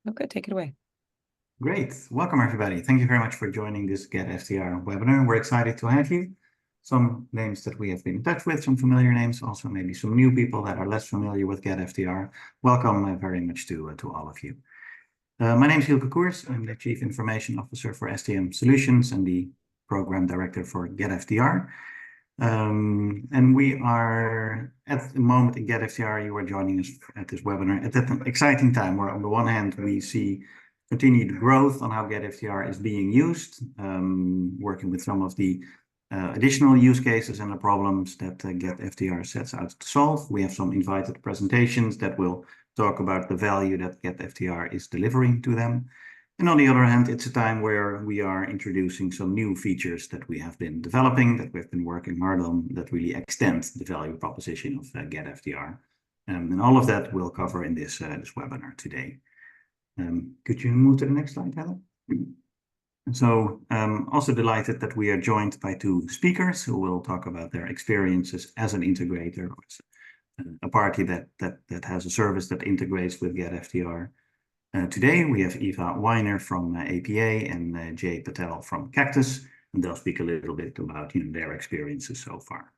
Okay, take it away. Great. Welcome, everybody. Thank you very much for joining this GetFTR webinar. We're excited to have you. Some names that we have been in touch with, some familiar names, also maybe some new people that are less familiar with GetFTR. Welcome very much to all of you. My name is Hilke Koers. I'm the Chief Information Officer for STM Solutions and the Program Director for GetFTR. And we are at the moment in GetFTR, you are joining us at this webinar at an exciting time where on the one hand, we see continued growth on how GetFTR is being used, working with some of the additional use cases and the problems that GetFTR sets out to solve. We have some invited presentations that will talk about the value that GetFTR is delivering to them. And on the other hand, it's a time where we are introducing some new features that we have been developing, that we've been working hard on, that really extend the value proposition of GetFTR. And all of that we'll cover in this webinar today. Could you move to the next slide, Heather? So also delighted that we are joined by two speakers who will talk about their experiences as an integrator, or a party that has a service that integrates with GetFTR. Today we have Eva Weiner from APA and Jay Patel from Cactus, and they'll speak a little bit about their experiences so far.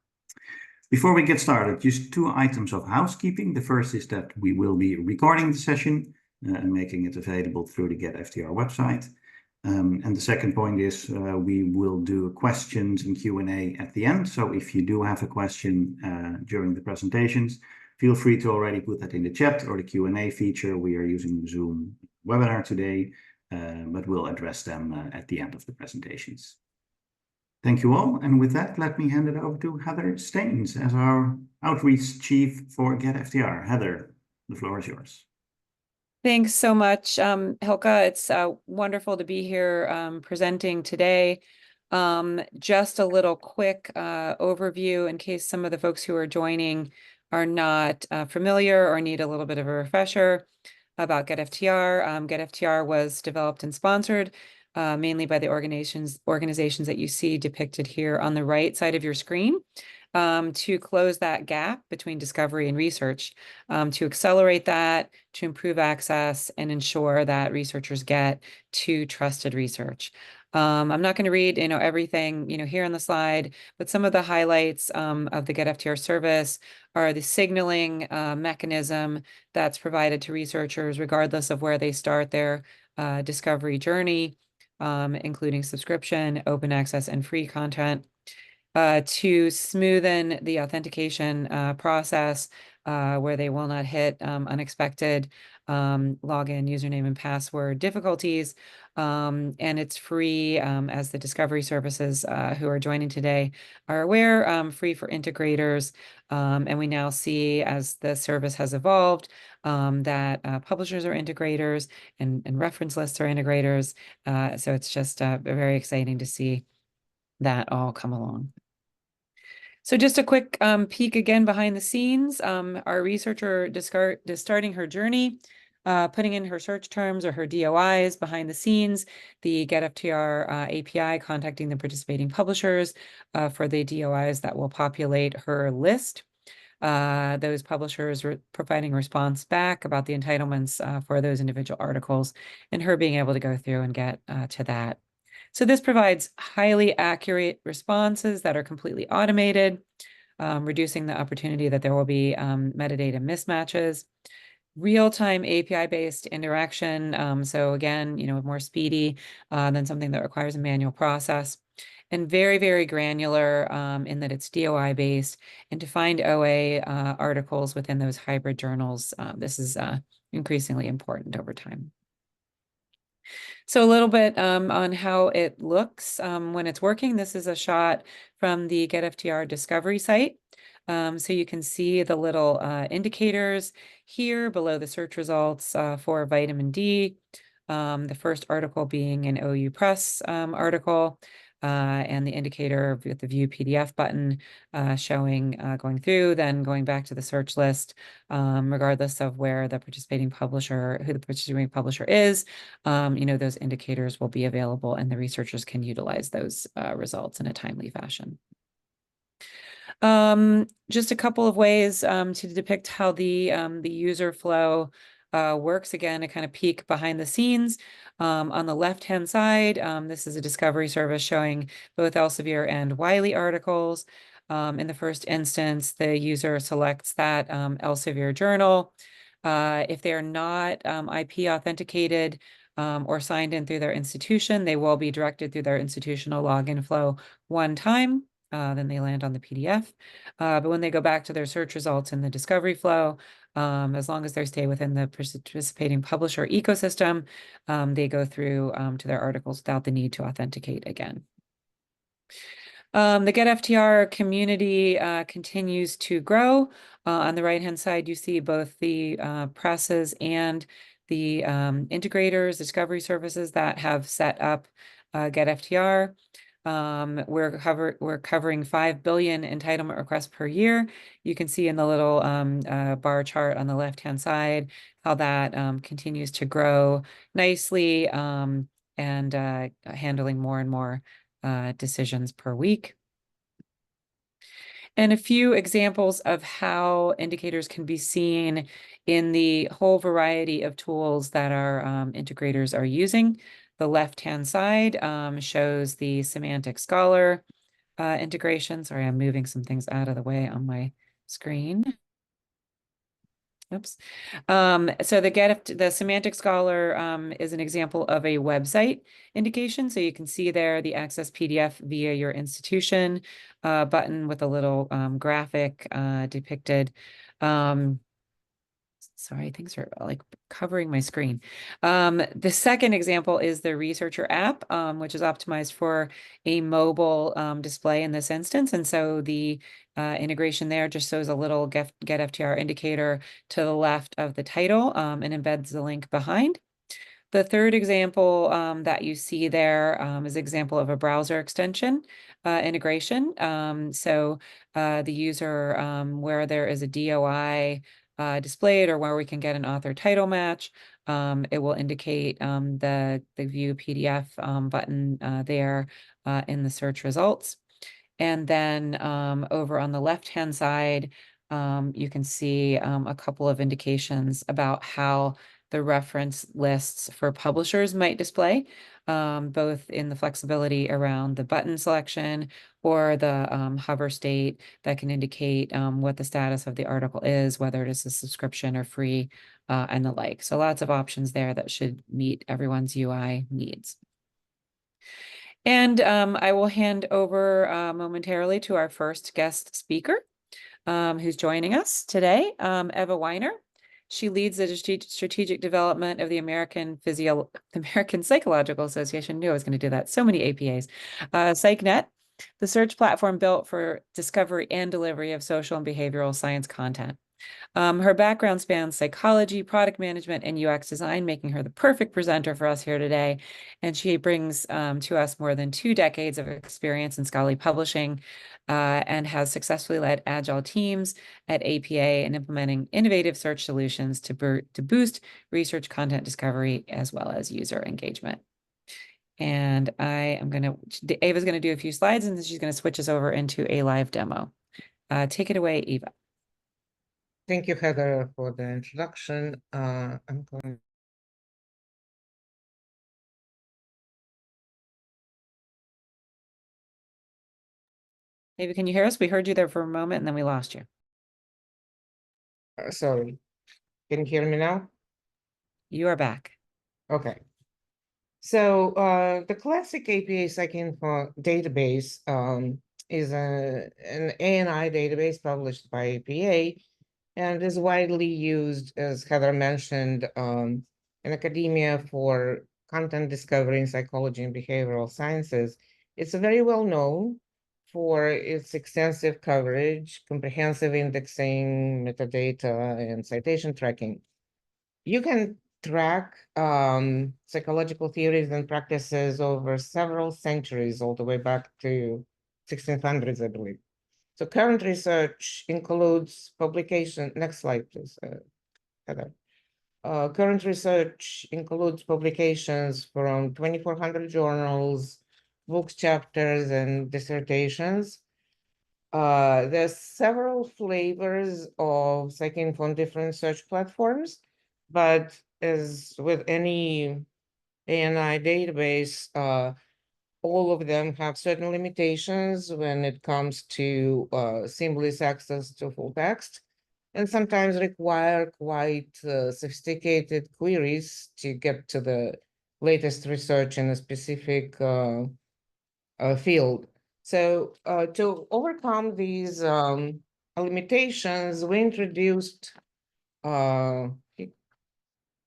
Before we get started, just two items of housekeeping. The first is that we will be recording the session and making it available through the GetFTR website. And the second point is we will do questions and Q&A at the end. So if you do have a question during the presentations, feel free to already put that in the chat or the Q&A feature. We are using Zoom webinar today, but we'll address them at the end of the presentations. Thank you all. And with that, let me hand it over to Heather Staines as our Outreach Chief for GetFTR. Heather, the floor is yours. Thanks so much, Hilke. It's wonderful to be here presenting today. Just a little quick overview in case some of the folks who are joining are not familiar or need a little bit of a refresher about GetFTR. GetFTR was developed and sponsored mainly by the organizations that you see depicted here on the right side of your screen to close that gap between discovery and research, to accelerate that, to improve access and ensure that researchers get to trusted research. I'm not going to read, everything, here on the slide, but some of the highlights of the GetFTR service are the signaling mechanism that's provided to researchers regardless of where they start their discovery journey, including subscription, open access, and free content, to smoothen the authentication process where they will not hit unexpected login, username, and password difficulties. And it's free, as the discovery services who are joining today are aware, free for integrators. And we now see, as the service has evolved, that publishers are integrators and reference lists are integrators. So it's just very exciting to see that all come along. So just a quick peek again behind the scenes. Our researcher starting her journey, putting in her search terms or her DOIs behind the scenes, the GetFTR API contacting the participating publishers for the DOIs that will populate her list. Those publishers providing response back about the entitlements for those individual articles, and her being able to go through and get to that. So this provides highly accurate responses that are completely automated, reducing the opportunity that there will be metadata mismatches. Real-time API-based interaction, so again, more speedy than something that requires a manual process. And very, very granular in that it's DOI-based, and to find OA articles within those hybrid journals. This is increasingly important over time. So a little bit on how it looks when it's working. This is a shot from the GetFTR discovery site. So you can see the little indicators here below the search results for vitamin D. The first article being an OU Press article, and the indicator with the View PDF button showing going through, then going back to the search list, regardless of where the participating publisher, who the participating publisher is, those indicators will be available and the researchers can utilize those results in a timely fashion. Just a couple of ways to depict how the user flow works. Again, a kind of peek behind the scenes. On the left-hand side, this is a discovery service showing both Elsevier and Wiley articles. In the first instance, the user selects that Elsevier journal. If they are not IP authenticated or signed in through their institution, they will be directed through their institutional login flow one time. Then they land on the PDF. But when they go back to their search results in the discovery flow, as long as they stay within the participating publisher ecosystem, they go through to their articles without the need to authenticate again. The GetFTR community continues to grow. On the right-hand side, you see both the presses and the integrators, discovery services that have set up GetFTR. We're covering 5 billion entitlement requests per year. You can see in the little bar chart on the left-hand side how that continues to grow nicely and handling more and more decisions per week. And a few examples of how indicators can be seen in the whole variety of tools that our integrators are using. The left-hand side shows the Semantic Scholar integration. Sorry, I'm moving some things out of the way on my screen. Oops. So the Semantic Scholar is an example of a website indication. So you can see there the access PDF via your institution button with a little graphic depicted. Sorry, things are like covering my screen. The second example is the Researcher app, which is optimized for a mobile display in this instance. And so the integration there just shows a little GetFTR indicator to the left of the title and embeds the link behind. The third example that you see there is an example of a browser extension integration. So the user, where there is a DOI displayed or where we can get an author title match, it will indicate the view PDF button there in the search results. And then over on the left-hand side, you can see a couple of indications about how the reference lists for publishers might display, both in the flexibility around the button selection or the hover state that can indicate what the status of the article is, whether it is a subscription or free, and the like. So lots of options there that should meet everyone's UI needs. And I will hand over momentarily to our first guest speaker, who's joining us today, Eva Weiner. She leads the strategic development of the American Psychological Association. I knew I was going to do that. So many APAs. PsychNet, the search platform built for discovery and delivery of social and behavioral science content. Her background spans psychology, product management, and UX design, making her the perfect presenter for us here today. And she brings to us more than 2 decades of experience in scholarly publishing and has successfully led agile teams at APA and implementing innovative search solutions to boost research content discovery as well as user engagement. And Eva's going to do a few slides, and then she's going to switch us over into a live demo. Take it away, Eva. Thank you, Heather, for the introduction. I'm going. Maybe can you hear us? We heard you there for a moment and then we lost you. Sorry, can you hear me now? You are back. Okay. So the classic APA PsycInfo database is an ANI database published by APA and is widely used, as Heather mentioned, in academia for content discovery in psychology and behavioral sciences. It's very well known for its extensive coverage, comprehensive indexing, metadata, and citation tracking. You can track psychological theories and practices over several centuries, all the way back to 1600s, I believe. So current research includes publication. Next slide, please, Heather. Current research includes publications from 2,400 journals, books, chapters, and dissertations. There's several flavors of PsycInfo on different search platforms. but as with any ANI database, all of them have certain limitations when it comes to seamless access to full text, and sometimes require quite sophisticated queries to get to the latest research in a specific field. So to overcome these limitations, we introduced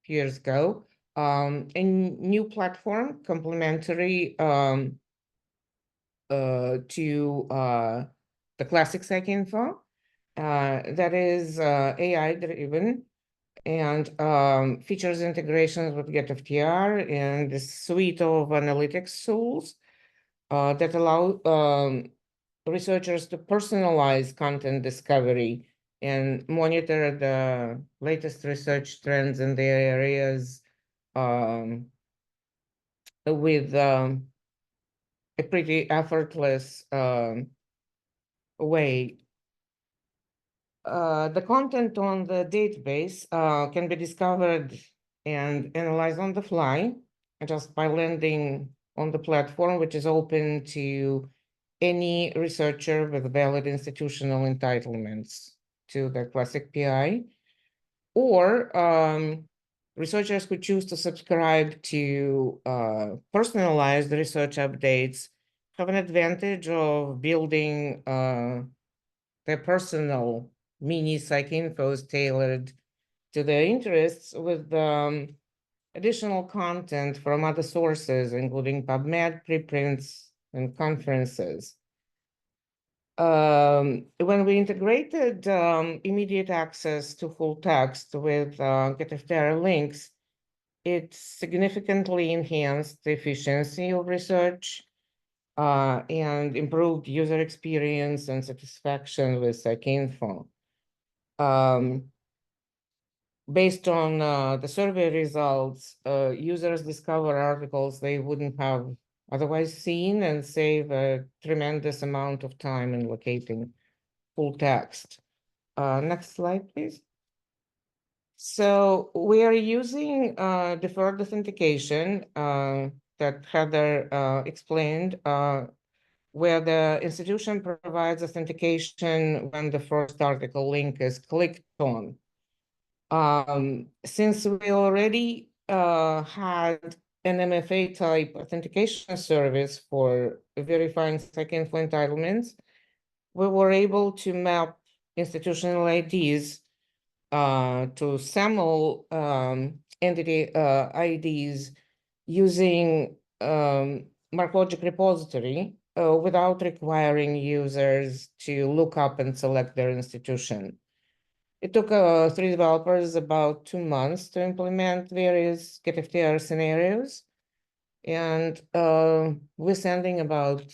years ago a new platform complementary to the classic PsycInfo that is AI driven and features integrations with GetFTR and the suite of analytics tools that allow researchers to personalize content discovery and monitor the latest research trends in their areas with a pretty effortless way. The content on the database can be discovered and analyzed on the fly just by landing on the platform, which is open to any researcher with valid institutional entitlements to the classic PI, or researchers who choose to subscribe to personalized research updates have an advantage of building their personal mini PsycInfos tailored to their interests with additional content from other sources, including PubMed, preprints, and conferences. When we integrated immediate access to full text with GetFTR links, it significantly enhanced the efficiency of research and improved user experience and satisfaction with PsycInfo. Based on the survey results, users discover articles they wouldn't have otherwise seen and save a tremendous amount of time in locating full text. Next slide, please. So we are using deferred authentication that Heather explained, where the institution provides authentication when the first article link is clicked on. Since we already had an MFA type authentication service for verifying PsycInfo entitlements, we were able to map institutional IDs to SAML entity IDs using MarkLogic repository without requiring users to look up and select their institution. It took 3 developers about 2 months to implement various GetFTR scenarios, and we're sending about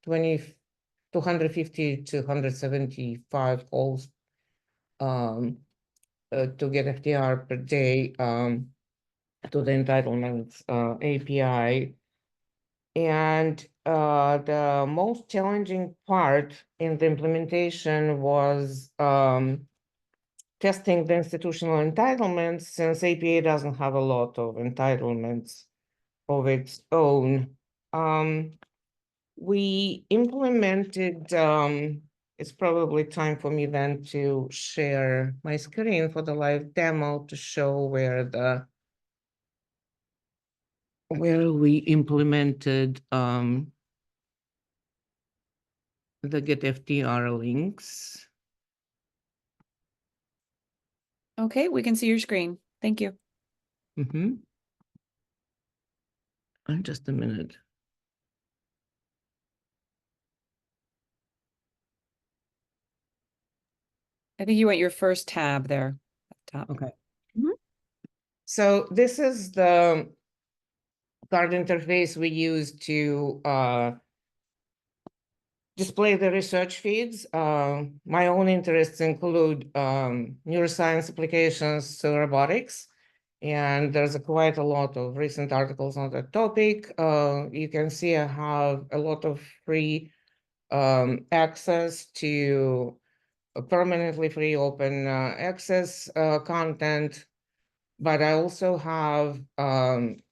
250 to 175 calls to GetFTR per day to the entitlements API. And the most challenging part in the implementation was testing the institutional entitlements, since APA doesn't have a lot of entitlements of its own. We implemented, it's probably time for me then to share my screen for the live demo to show where we implemented the GetFTR links. Okay, we can see your screen. Thank you. Just a minute. I think you want your first tab there at the top. Okay. So this is the card interface we use to display the research feeds. My own interests include neuroscience applications to robotics, and there's quite a lot of recent articles on that topic. You can see I have a lot of free access to permanently free open access content. but I also have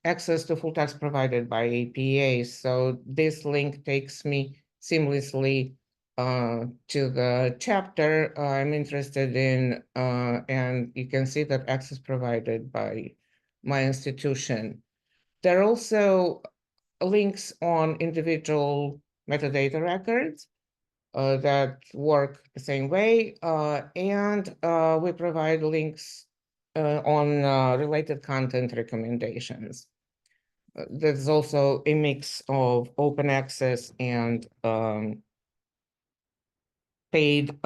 access to full text provided by APA. So this link takes me seamlessly to the chapter I'm interested in, and you can see that access provided by my institution. There are also links on individual metadata records that work the same way, and we provide links on related content recommendations. There's also a mix of open access and paid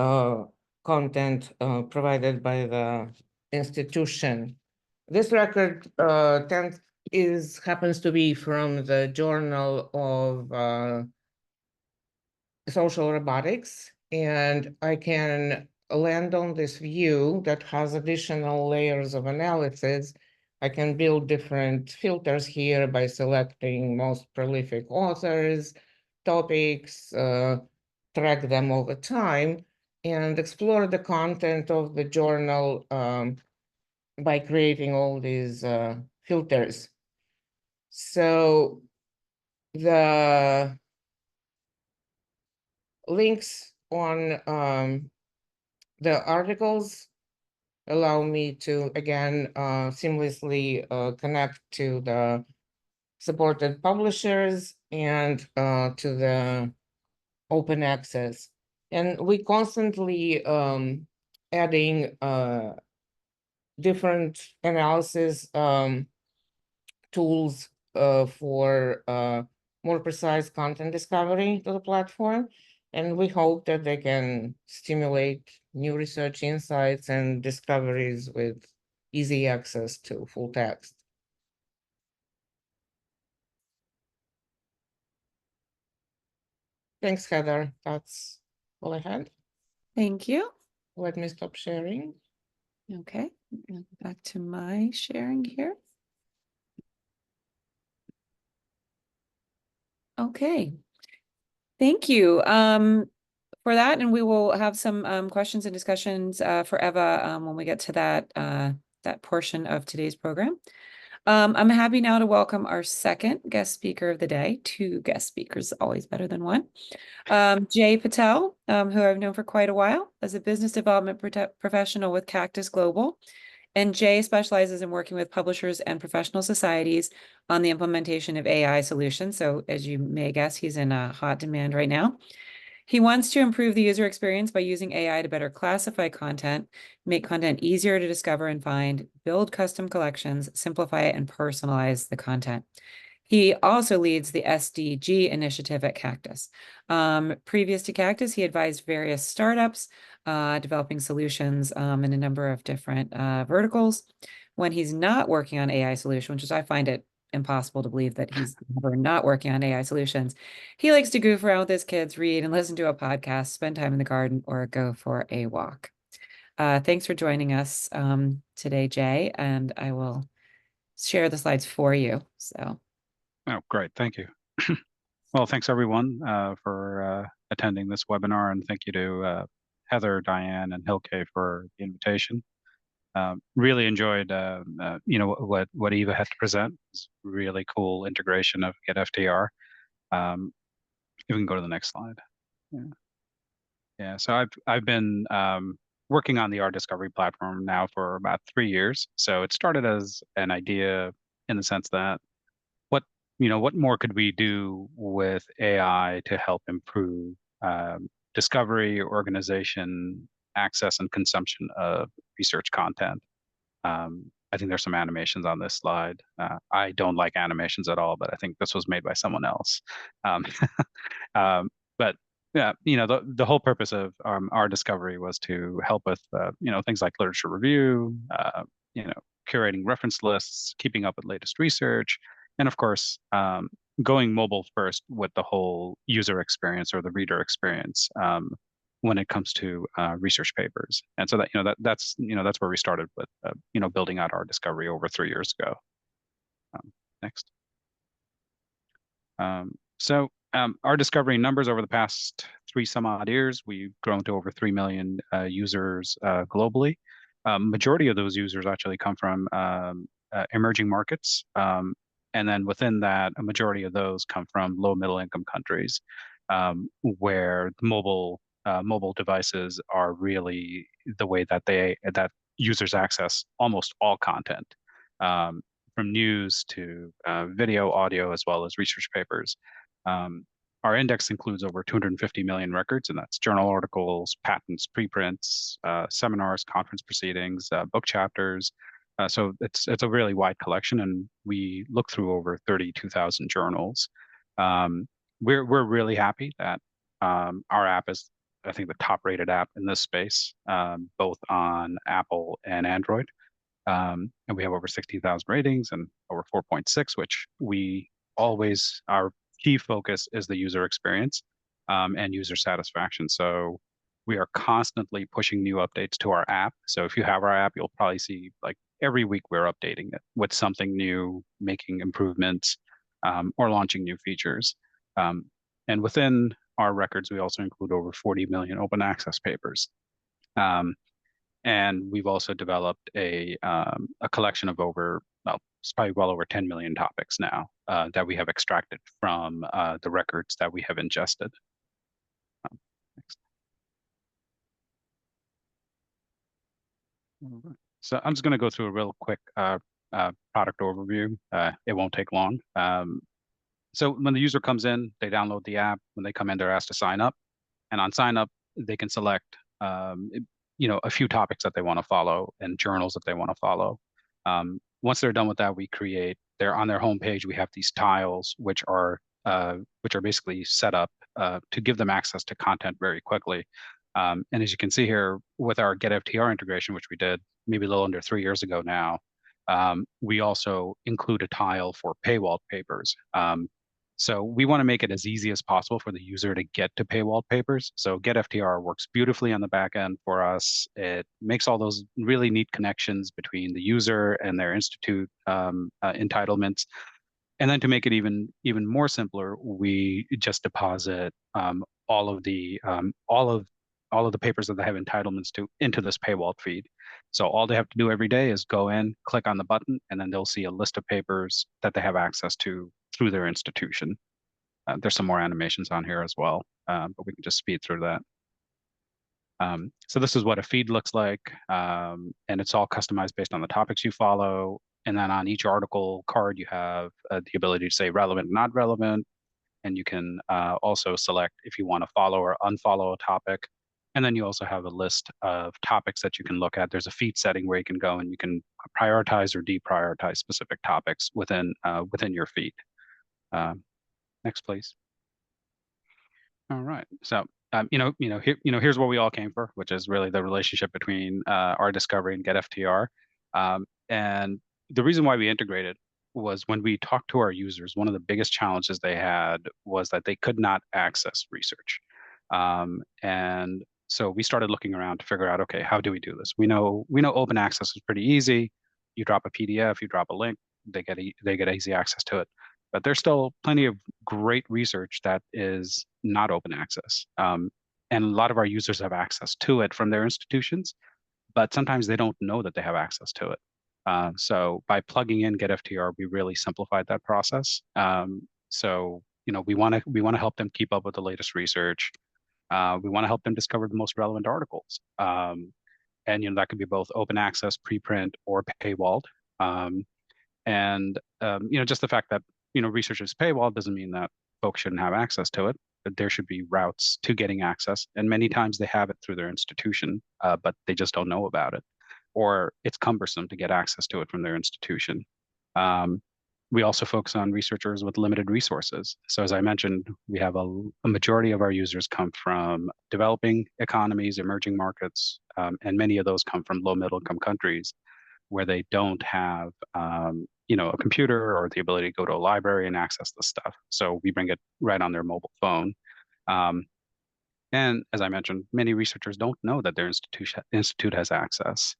content provided by the institution. This record happens to be from the Journal of Social Robotics, and I can land on this view that has additional layers of analysis. I can build different filters here by selecting most prolific authors, topics, track them over time, and explore the content of the journal by creating all these filters. So the links on the articles allow me to, again, seamlessly connect to the supported publishers and to the open access. And we constantly adding different analysis tools for more precise content discovery to the platform. And we hope that they can stimulate new research insights and discoveries with easy access to full text. Thanks, Heather. That's all I had. Thank you. Let me stop sharing. Okay, back to my sharing here. Okay, thank you for that, and we will have some questions and discussions for Eva when we get to that portion of today's program. I'm happy now to welcome our second guest speaker of the day. Two guest speakers, always better than one. Jay Patel, who I've known for quite a while as a business development professional with Cactus Global. And Jay specializes in working with publishers and professional societies on the implementation of AI solutions. So as you may guess, he's in hot demand right now. He wants to improve the user experience by using AI to better classify content, make content easier to discover and find, build custom collections, simplify it, and personalize the content. He also leads the SDG initiative at Cactus. Previous to Cactus, he advised various startups, developing solutions in a number of different verticals. When he's not working on AI solution, which is I find it impossible to believe that he's never not working on AI solutions, he likes to goof around with his kids, read and listen to a podcast, spend time in the garden, or go for a walk. Thanks for joining us today, Jay, and I will share the slides for you. So. Oh, great. Thank you. Well, thanks everyone for attending this webinar, and thank you to Heather, Diane, and Hilke for the invitation. Really enjoyed what Eva had to present. It's really cool integration of GetFTR. If we can go to the next slide. Yeah. So I've been working on the art discovery platform now for about 3 years. So it started as an idea in the sense that what more could we do with AI to help improve discovery, organization, access, and consumption of research content? I think there's some animations on this slide. I don't like animations at all, but I think this was made by someone else. But yeah, the whole purpose of our discovery was to help with things like literature review, curating reference lists, keeping up with latest research, and of course, going mobile first with the whole user experience or the reader experience when it comes to research papers. And so that's where we started with building out our discovery over 3 years ago. Next. So our discovery numbers over the past 3 some odd years, we've grown to over 3 million users globally. Majority of those users actually come from emerging markets. And then within that, a majority of those come from low middle income countries, where mobile devices are really the way that users access almost all content, from news to video, audio, as well as research papers. Our index includes over 250 million records, and that's journal articles, patents, preprints, seminars, conference proceedings, book chapters. So it's a really wide collection, and we look through over 32,000 journals. We're really happy that our app is, I think, the top rated app in this space, both on Apple and Android. And we have over 60,000 ratings and over 4.6, which our key focus is the user experience and user satisfaction. So we are constantly pushing new updates to our app. So if you have our app, you'll probably see like every week we're updating it with something new, making improvements, or launching new features. And within our records, we also include over 40 million open access papers. And we've also developed a collection of it's probably well over 10 million topics now that we have extracted from the records that we have ingested. Next. All right. So I'm just going to go through a real quick product overview. It won't take long. So when the user comes in, they download the app. When they come in, they're asked to sign up. And on sign up, they can select a few topics that they want to follow and journals that they want to follow. Once they're done with that, they're on their homepage. We have these tiles, which are basically set up to give them access to content very quickly. And as you can see here with our GetFTR integration, which we did maybe a little under 3 years ago now, we also include a tile for paywall papers. So we want to make it as easy as possible for the user to get to paywall papers. So GetFTR works beautifully on the back end for us. It makes all those really neat connections between the user and their institute entitlements. And then to make it even more simpler, we just deposit all of the papers that they have entitlements to into this paywall feed. So all they have to do every day is go in, click on the button, and then they'll see a list of papers that they have access to through their institution. There's some more animations on here as well, but we can just speed through that. So this is what a feed looks like, and it's all customized based on the topics you follow. And then on each article card, you have the ability to say relevant, not relevant, and you can also select if you want to follow or unfollow a topic. And then you also have a list of topics that you can look at. There's a feed setting where you can go and you can prioritize or deprioritize specific topics within your feed. Next, please. All right. So here's where we all came for, which is really the relationship between our discovery and GetFTR. And the reason why we integrated was when we talked to our users, one of the biggest challenges they had was that they could not access research. And so we started looking around to figure out, okay, how do we do this? We know open access is pretty easy. You drop a PDF, you drop a link, they get easy access to it. But there's still plenty of great research that is not open access. And a lot of our users have access to it from their institutions, but sometimes they don't know that they have access to it. So by plugging in GetFTR, we really simplified that process. So we want to help them keep up with the latest research. We want to help them discover the most relevant articles. And that could be both open access, preprint, or paywalled. Just the fact that research is paywall doesn't mean that folks shouldn't have access to it, but there should be routes to getting access. And many times they have it through their institution, but they just don't know about it, or it's cumbersome to get access to it from their institution. We also focus on researchers with limited resources. So as I mentioned, we have a majority of our users come from developing economies, emerging markets, and many of those come from low middle income countries where they don't have a computer or the ability to go to a library and access the stuff. So we bring it right on their mobile phone. And as I mentioned, many researchers don't know that their institute has access.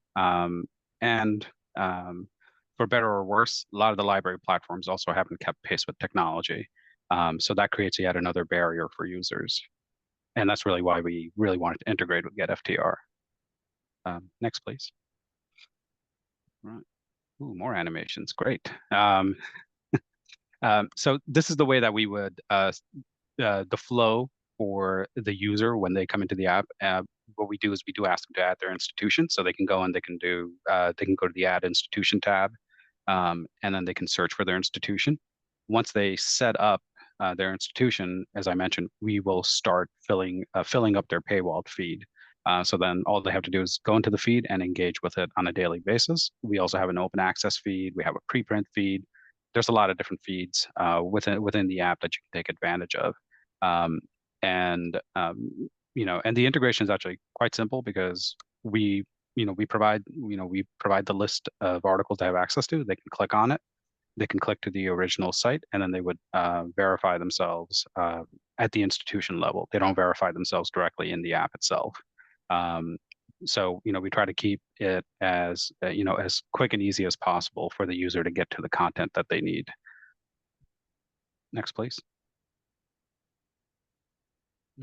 For better or worse, a lot of the library platforms also haven't kept pace with technology. So that creates yet another barrier for users. And that's really why we really wanted to integrate with GetFTR. Next, please. Right. Ooh, more animations. Great. So this is the way that we would the flow for the user when they come into the app. What we do is we do ask them to add their institution, so they can go and they can go to the Add Institution tab, and then they can search for their institution. Once they set up their institution, as I mentioned, we will start filling up their paywalled feed. So then all they have to do is go into the feed and engage with it on a daily basis. We also have an open access feed. We have a preprint feed. There's a lot of different feeds within the app that you can take advantage of. And the integration is actually quite simple because we provide the list of articles they have access to. They can click on it. They can click to the original site, and then they would verify themselves at the institution level. They don't verify themselves directly in the app itself. So we try to keep it as as quick and easy as possible for the user to get to the content that they need. Next, please.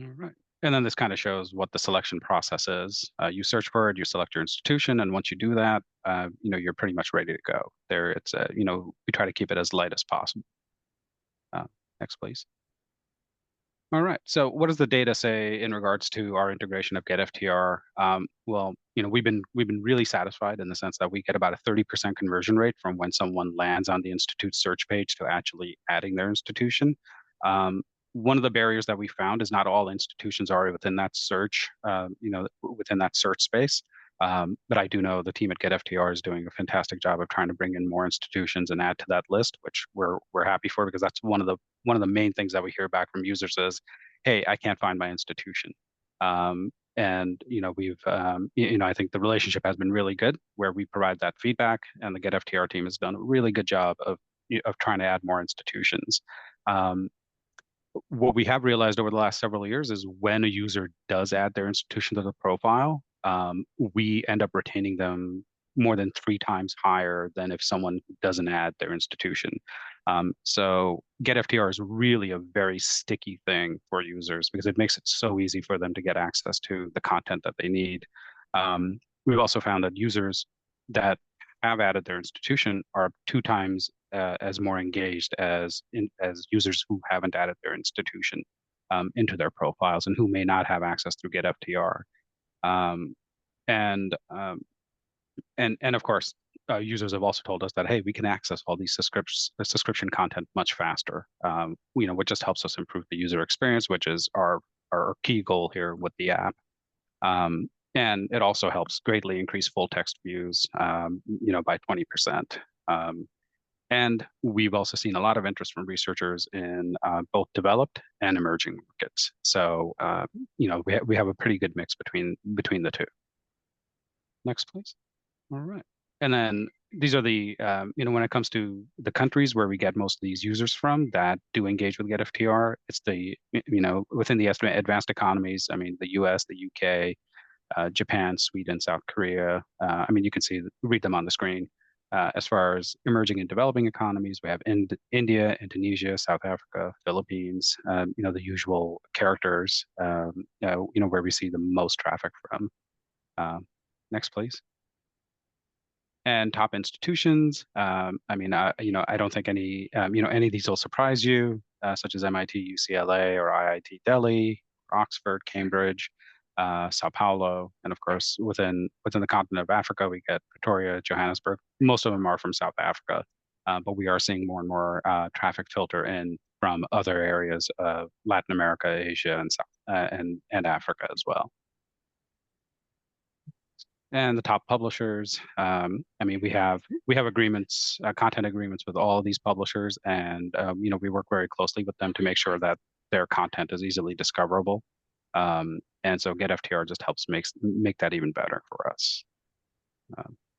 All right. And then this kind of shows what the selection process is. You search for it, you select your institution, and once you do that, you're pretty much ready to go. There, it's we try to keep it as light as possible. Next, please. All right. So what does the data say in regards to our integration of GetFTR? Well, we've been really satisfied in the sense that we get about a 30% conversion rate from when someone lands on the institute search page to actually adding their institution. One of the barriers that we found is not all institutions are within that search, within that search space. But I do know the team at GetFTR is doing a fantastic job of trying to bring in more institutions and add to that list, which we're happy for, because that's one of the main things that we hear back from users is, hey, I can't find my institution. And we've I think the relationship has been really good where we provide that feedback, and the GetFTR team has done a really good job of trying to add more institutions. What we have realized over the last several years is when a user does add their institution to the profile, we end up retaining them more than 3 times higher than if someone doesn't add their institution. So GetFTR is really a very sticky thing for users because it makes it so easy for them to get access to the content that they need. We've also found that users that have added their institution are 2 times as more engaged as users who haven't added their institution into their profiles and who may not have access through GetFTR. And of course, users have also told us that, hey, we can access all these subscription content much faster. Which just helps us improve the user experience, which is our key goal here with the app. And it also helps greatly increase full text views, by 20%. And we've also seen a lot of interest from researchers in both developed and emerging markets. So, we have a pretty good mix between the two. Next, please. All right. And then these are the, when it comes to the countries where we get most of these users from that do engage with GetFTR, it's the, within the advanced economies, I mean, the US, the UK, Japan, Sweden, South Korea. You can read them on the screen. As far as emerging and developing economies, we have India, Indonesia, South Africa, Philippines, the usual characters, where we see the most traffic from. Next, please. And top institutions. I don't think any of these will surprise you, such as MIT, UCLA, or IIT Delhi, Oxford, Cambridge, Sao Paulo, and of course within the continent of Africa, we get Pretoria, Johannesburg. Most of them are from South Africa, but we are seeing more and more traffic filter in from other areas of Latin America, Asia, and Africa as well. And the top publishers, we have agreements, content agreements with all of these publishers, and we work very closely with them to make sure that their content is easily discoverable. And so GetFTR just helps make that even better for us.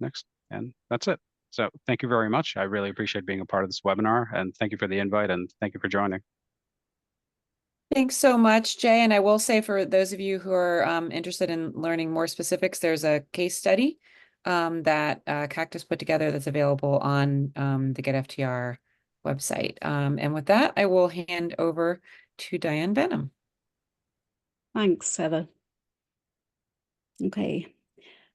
Next, and that's it. So thank you very much. I really appreciate being a part of this webinar, and thank you for the invite, and thank you for joining. Thanks so much, Jay. And I will say, for those of you who are interested in learning more specifics, there's a case study that Cactus put together that's available on the GetFTR website. And with that, I will hand over to Diane Benham. Thanks, Heather. Okay.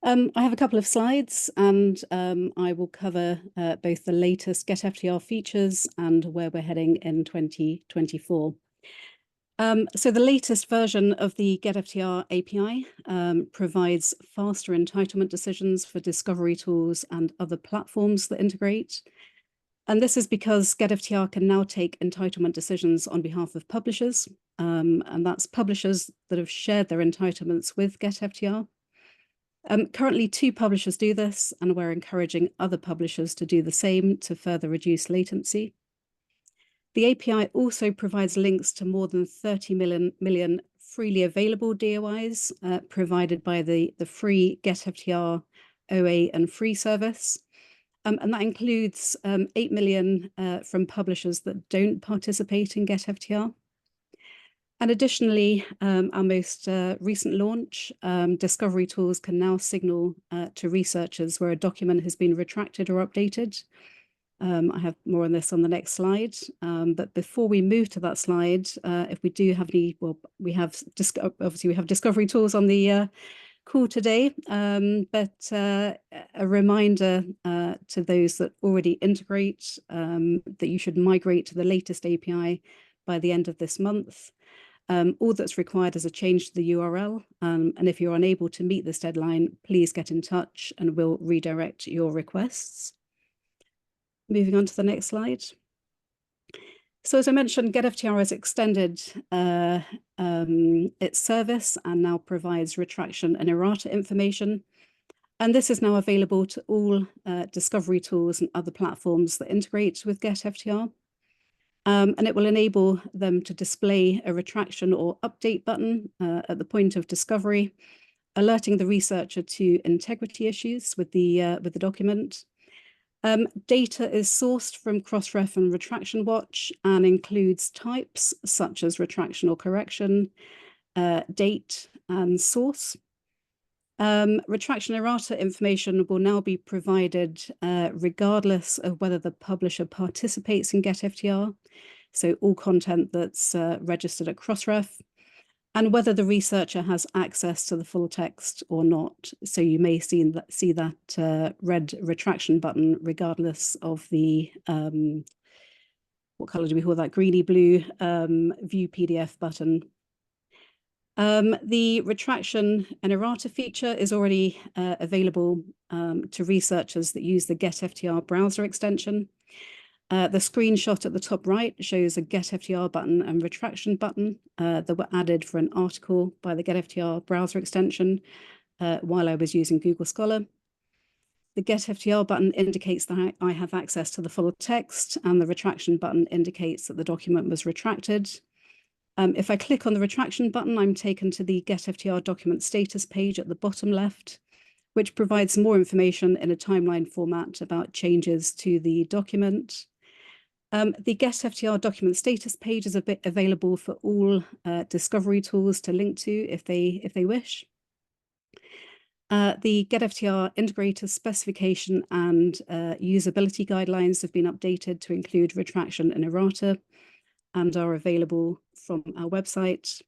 I have a couple of slides, and I will cover both the latest GetFTR features and where we're heading in 2024. So the latest version of the GetFTR API provides faster entitlement decisions for discovery tools and other platforms that integrate. And this is because GetFTR can now take entitlement decisions on behalf of publishers, and that's publishers that have shared their entitlements with GetFTR. Currently, 2 publishers do this, and we're encouraging other publishers to do the same to further reduce latency. The API also provides links to more than 30 million freely available DOIs provided by the free GetFTR OA and free service. And that includes 8 million from publishers that don't participate in GetFTR. And additionally, our most recent launch, discovery tools can now signal to researchers where a document has been retracted or updated. I have more on this on the next slide. But before we move to that slide, if we do have any, well, obviously we have discovery tools on the call today, but a reminder to those that already integrate that you should migrate to the latest API by the end of this month. All that's required is a change to the URL, and if you're unable to meet this deadline, please get in touch and we'll redirect your requests. Moving on to the next slide. So as I mentioned, GetFTR has extended its service and now provides retraction and errata information. And this is now available to all discovery tools and other platforms that integrate with GetFTR. And it will enable them to display a retraction or update button at the point of discovery, alerting the researcher to integrity issues with the document. Data is sourced from Crossref and Retraction Watch and includes types such as retraction or correction, date, and source. Retraction errata information will now be provided regardless of whether the publisher participates in GetFTR, so all content that's registered at Crossref, and whether the researcher has access to the full text or not. So you may see that red retraction button regardless of the, what color do we call that, greeny blue view PDF button. The retraction and errata feature is already available to researchers that use the GetFTR browser extension. The screenshot at the top right shows a GetFTR button and retraction button that were added for an article by the GetFTR browser extension while I was using Google Scholar. The GetFTR button indicates that I have access to the full text, and the retraction button indicates that the document was retracted. If I click on the retraction button, I'm taken to the GetFTR document status page at the bottom left, which provides more information in a timeline format about changes to the document. The GetFTR document status page is available for all discovery tools to link to if they wish. The GetFTR integrator specification and usability guidelines have been updated to include retraction and errata and are available from our website.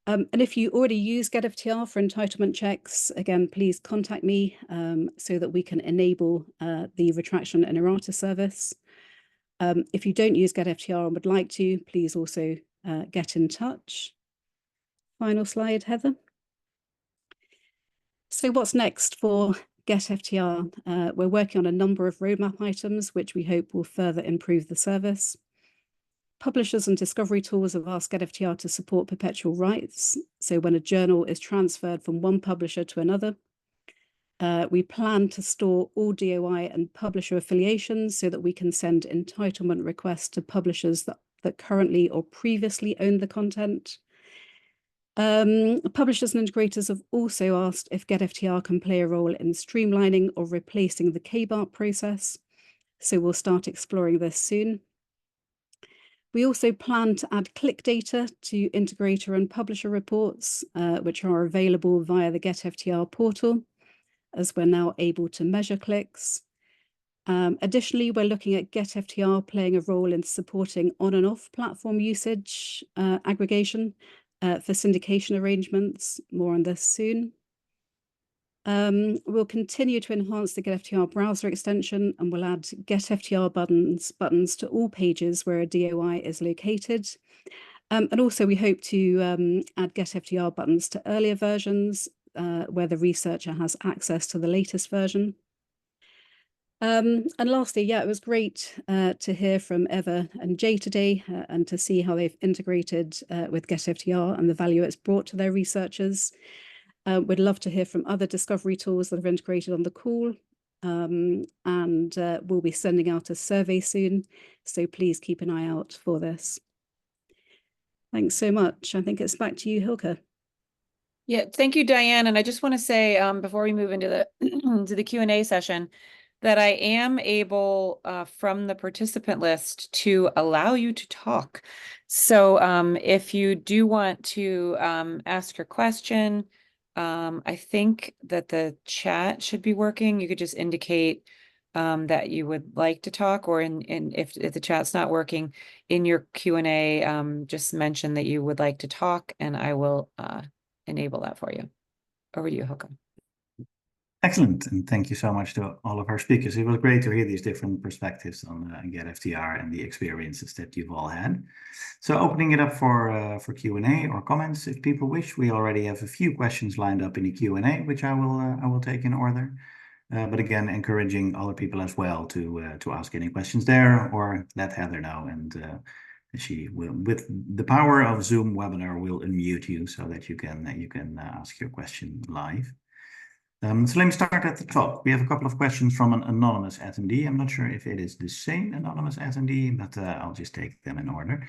And if you already use GetFTR for entitlement checks, again, please contact me so that we can enable the retraction and errata service. If you don't use GetFTR and would like to, please also get in touch. Final slide, Heather. So what's next for GetFTR? We're working on a number of roadmap items, which we hope will further improve the service. Publishers and discovery tools have asked GetFTR to support perpetual rights. So when a journal is transferred from one publisher to another, we plan to store all DOI and publisher affiliations so that we can send entitlement requests to publishers that currently or previously owned the content. Publishers and integrators have also asked if GetFTR can play a role in streamlining or replacing the KBART process. So we'll start exploring this soon. We also plan to add click data to integrator and publisher reports, which are available via the GetFTR portal, as we're now able to measure clicks. Additionally, we're looking at GetFTR playing a role in supporting on and off platform usage aggregation for syndication arrangements. More on this soon. We'll continue to enhance the GetFTR browser extension, and we'll add GetFTR buttons to all pages where a DOI is located. And also we hope to add GetFTR buttons to earlier versions where the researcher has access to the latest version. And lastly, yeah, it was great to hear from Eva and Jay today and to see how they've integrated with GetFTR and the value it's brought to their researchers. We'd love to hear from other discovery tools that have integrated on the call. And we'll be sending out a survey soon, so please keep an eye out for this. Thanks so much. I think it's back to you, Hilke. Yeah, thank you, Diane. And I just want to say before we move into the into the Q&A session, that I am able from the participant list to allow you to talk. So if you do want to ask your question, I think that the chat should be working. You could just indicate that you would like to talk, or if the chat's not working, in your Q&A, just mention that you would like to talk, and I will enable that for you. Over to you, Hilke. Excellent, and thank you so much to all of our speakers. It was great to hear these different perspectives on GetFTR and the experiences that you've all had. So opening it up for Q&A or comments, if people wish. We already have a few questions lined up in the Q&A, which I will take in order. But again, encouraging other people as well to ask any questions there, or let Heather know, and she will, with the power of Zoom webinar, will unmute you so that you can ask your question live. So let me start at the top. We have a couple of questions from an anonymous attendee. I'm not sure if it is the same anonymous attendee, but I'll just take them in order.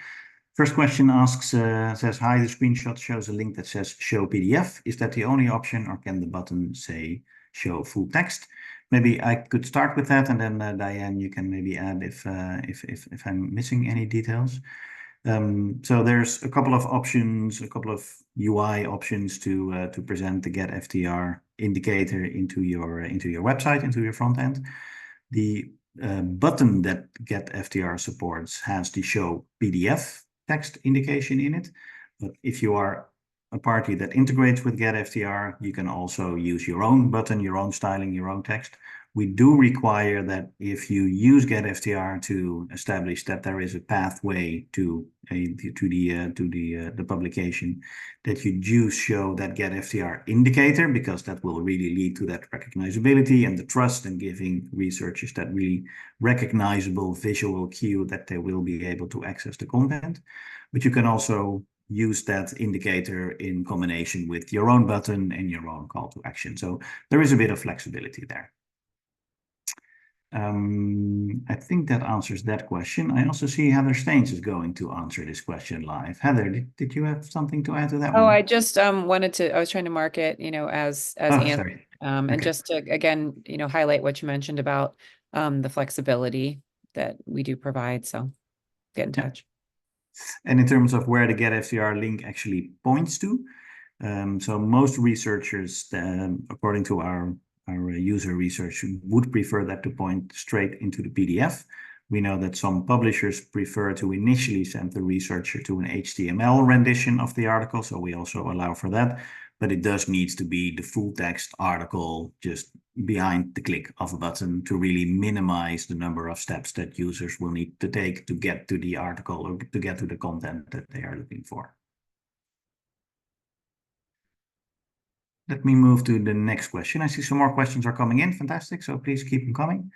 First question asks, says, hi, the screenshot shows a link that says show PDF. Is that the only option, or can the button say show full text? Maybe I could start with that, and then Diane, you can maybe add if I'm missing any details. So there's a couple of options, a couple of UI options to present the GetFTR indicator into your website, into your front end. The button that GetFTR supports has the show PDF text indication in it. But if you are a party that integrates with GetFTR, you can also use your own button, your own styling, your own text. We do require that if you use GetFTR to establish that there is a pathway to the publication, that you do show that GetFTR indicator, because that will really lead to that recognizability and the trust, and giving researchers that really recognizable visual cue that they will be able to access the content. But you can also use that indicator in combination with your own button and your own call to action. So there is a bit of flexibility there. I think that answers that question. I also see Heather Steins is going to answer this question live. Heather, did you have something to add to that one? I just I was trying to mark it, as answer. Sorry. And Okay. just to, again, highlight what you mentioned about the flexibility that we do provide. So get in touch. And in terms of where the GetFTR link actually points to, so most researchers, according to our user research, would prefer that to point straight into the PDF. We know that some publishers prefer to initially send the researcher to an HTML rendition of the article, so we also allow for that. But it does need to be the full text article just behind the click of a button to really minimize the number of steps that users will need to take to get to the article or to get to the content that they are looking for. Let me move to the next question. I see some more questions are coming in. Fantastic. So please keep them coming.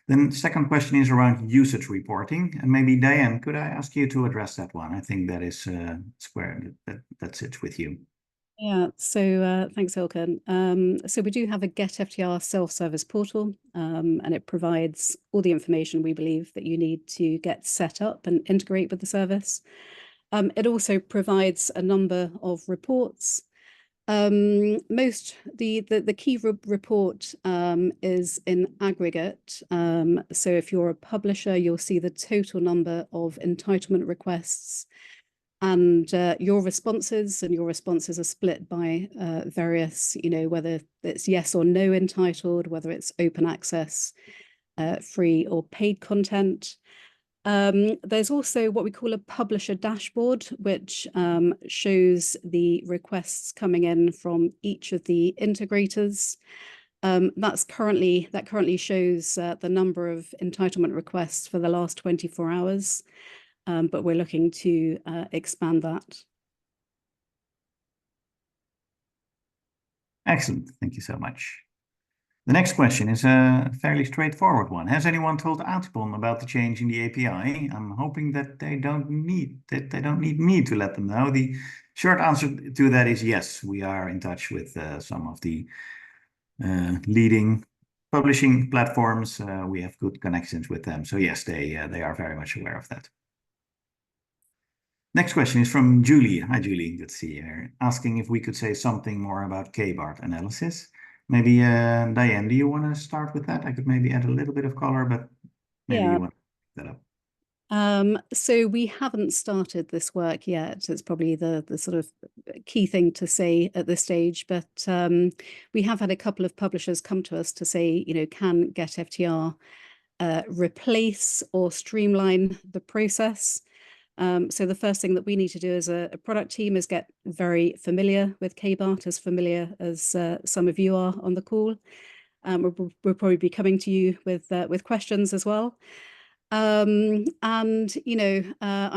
Then the second question is around usage reporting. And maybe Diane, could I ask you to address that one? I think that is where that sits with you. Yeah, so thanks, Hilke. So we do have a GetFTR self-service portal, and it provides all the information we believe that you need to get set up and integrate with the service. It also provides a number of reports. The key report is in aggregate. So if you're a publisher, you'll see the total number of entitlement requests and your responses, and your responses are split by various, whether it's yes or no entitled, whether it's open access, free or paid content. There's also what we call a publisher dashboard, which shows the requests coming in from each of the integrators. That currently shows the number of entitlement requests for the last 24 hours, but we're looking to expand that. Excellent. Thank you so much. The next question is a fairly straightforward one. Has anyone told Outpon about the change in the API? I'm hoping that they don't need me to let them know. The short answer to that is yes. We are in touch with some of the leading publishing platforms. We have good connections with them. So yes, they are very much aware of that. Next question is from Julie. Hi, Julie. Good to see you here. Asking if we could say something more about K-BART analysis. Maybe, Diane, do you want to start with that? I could maybe add a little bit of color, but maybe you want to pick that up. So we haven't started this work yet. It's probably the sort of key thing to say at this stage, but we have had a couple of publishers come to us to say, can GetFTR replace or streamline the process? So the first thing that we need to do as a product team is get very familiar with K-BART, as familiar as some of you are on the call. We'll probably be coming to you with questions as well. I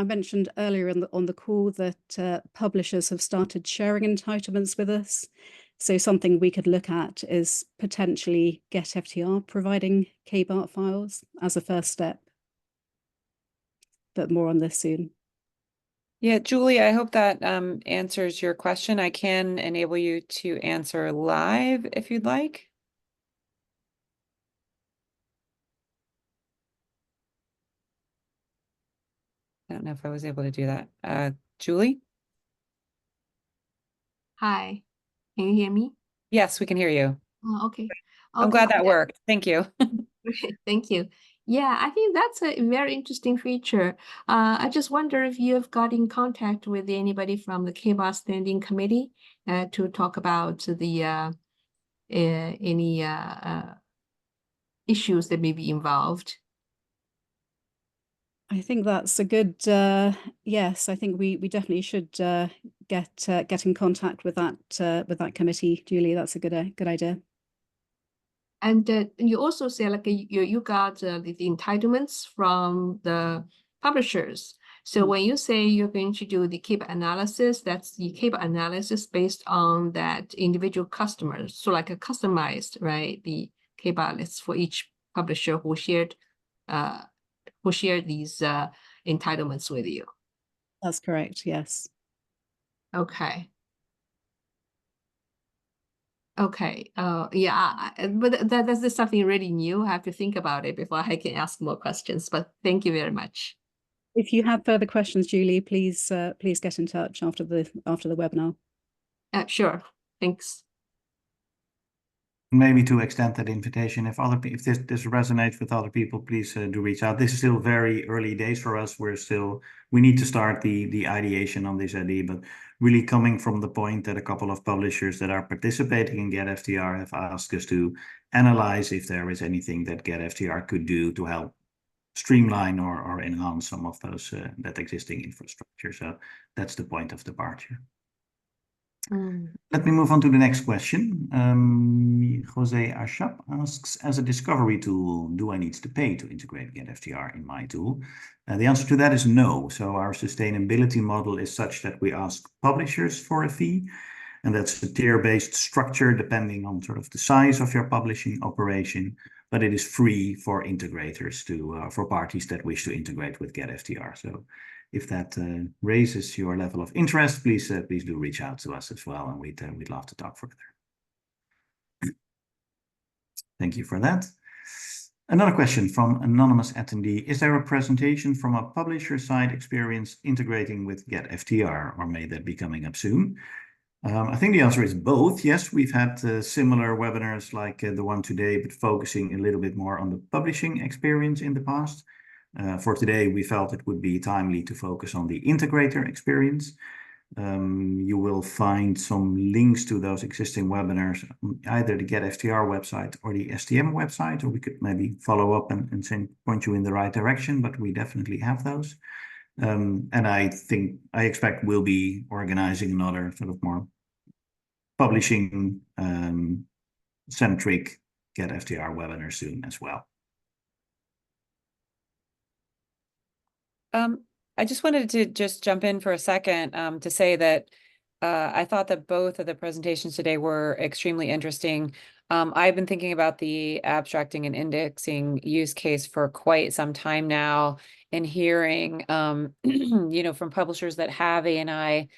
mentioned earlier on the call that publishers have started sharing entitlements with us. So something we could look at is potentially GetFTR providing K-BART files as a first step. But more on this soon. Yeah, Julie, I hope that answers your question. I can enable you to answer live if you'd like. I don't know if I was able to do that. Julie? Hi, can you hear me? Yes, we can hear you. Oh, okay. I'm glad that worked. Thank you. Thank you. Yeah, I think that's a very interesting feature. I just wonder if you have got in contact with anybody from the K-BART Standing Committee to talk about the any issues that may be involved. I think that's a good yes. I think we definitely should get in contact with that committee, Julie. That's a good idea. And you also say like you got the entitlements from the publishers. So when you say you're going to do the K-BART analysis, that's the K-BART analysis based on that individual customers. So like a customized, right? The K-BART list for each publisher who shared these entitlements with you. That's correct. Yes. Okay. Okay. Yeah, but that's something really new. I have to think about it before I can ask more questions. But thank you very much. If you have further questions, Julie, please get in touch after the webinar. Sure. Thanks. Maybe to extend that invitation, if this resonates with other people, please do reach out. This is still very early days for us. We need to start the ideation on this idea, but really coming from the point that a couple of publishers that are participating in GetFTR have asked us to analyze if there is anything that GetFTR could do to help streamline or enhance some of those that existing infrastructure. So that's the point of departure. Let me move on to the next question. Jose Ashap asks, as a discovery tool, do I need to pay to integrate GetFTR in my tool? The answer to that is no. So our sustainability model is such that we ask publishers for a fee, and that's a tier-based structure depending on sort of the size of your publishing operation, but it is free for integrators for parties that wish to integrate with GetFTR. So if that raises your level of interest, please do reach out to us as well, and we'd love to talk further. Thank you for that. Another question from anonymous attendee: is there a presentation from a publisher side experience integrating with GetFTR, or may that be coming up soon? I think the answer is both. Yes, we've had similar webinars like the one today, but focusing a little bit more on the publishing experience in the past. For today, we felt it would be timely to focus on the integrator experience. You will find some links to those existing webinars, either the GetFTR website or the STM website, or we could maybe follow up and point you in the right direction, but we definitely have those. And I expect we'll be organizing another sort of more publishing centric GetFTR webinar soon as well. I just wanted to just jump in for a second to say that I thought that both of the presentations today were extremely interesting. I've been thinking about the abstracting and indexing use case for quite some time now, and hearing, you know, from publishers that have ANI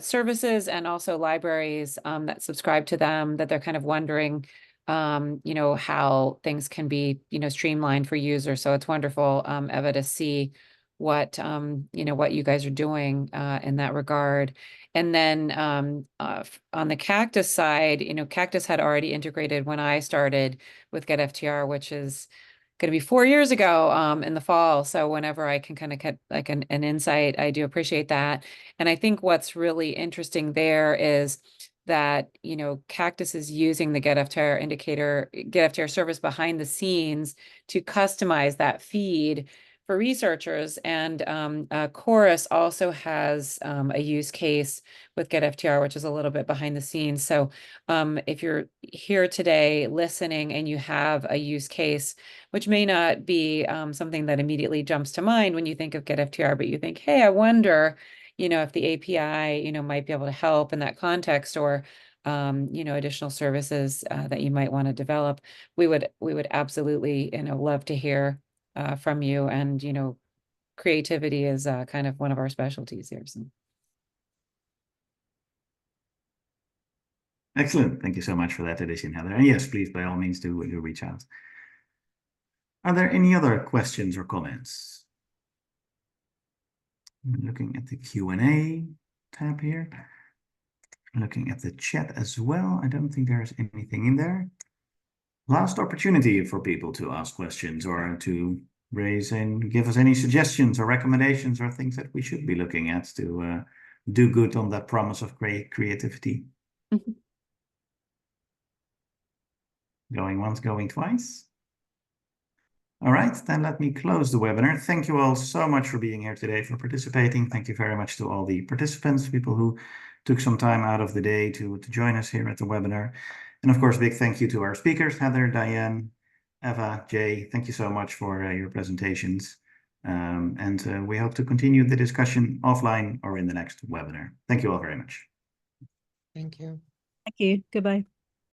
services and also libraries that subscribe to them, that they're kind of wondering, you know, how things can be, you know, streamlined for users. So it's wonderful, Eva, to see what, you know, what you guys are doing in that regard. And then on the Cactus side, you know, Cactus had already integrated when I started with GetFTR, which is going to be 4 years ago in the fall. So whenever I can kind of get like an insight, I do appreciate that. And I think what's really interesting there is that, you know, Cactus is using the GetFTR service behind the scenes to customize that feed for researchers. And Chorus also has a use case with GetFTR, which is a little bit behind the scenes. So if you're here today listening and you have a use case, which may not be something that immediately jumps to mind when you think of GetFTR, but you think, hey, I wonder, you know, if the API, you know, might be able to help in that context, or you know, additional services that you might want to develop, we would absolutely, you know, love to hear from you. And, you know, creativity is kind of one of our specialties here. So. Excellent. Thank you so much for that addition, Heather. And yes, please, by all means, do reach out. Are there any other questions or comments? I'm looking at the Q&A tab here. Looking at the chat as well. I don't think there's anything in there. Last opportunity for people to ask questions or to raise and give us any suggestions or recommendations or things that we should be looking at to do good on that promise of great creativity. Mm-hmm. Going once, going twice. All right, then let me close the webinar. Thank you all so much for being here today, for participating. Thank you very much to all the participants, people who took some time out of the day to join us here at the webinar. And of course, big thank you to our speakers, Heather, Diane, Eva, Jay. Thank you so much for your presentations. And we hope to continue the discussion offline or in the next webinar. Thank you all very much. Thank you. Thank you. Goodbye.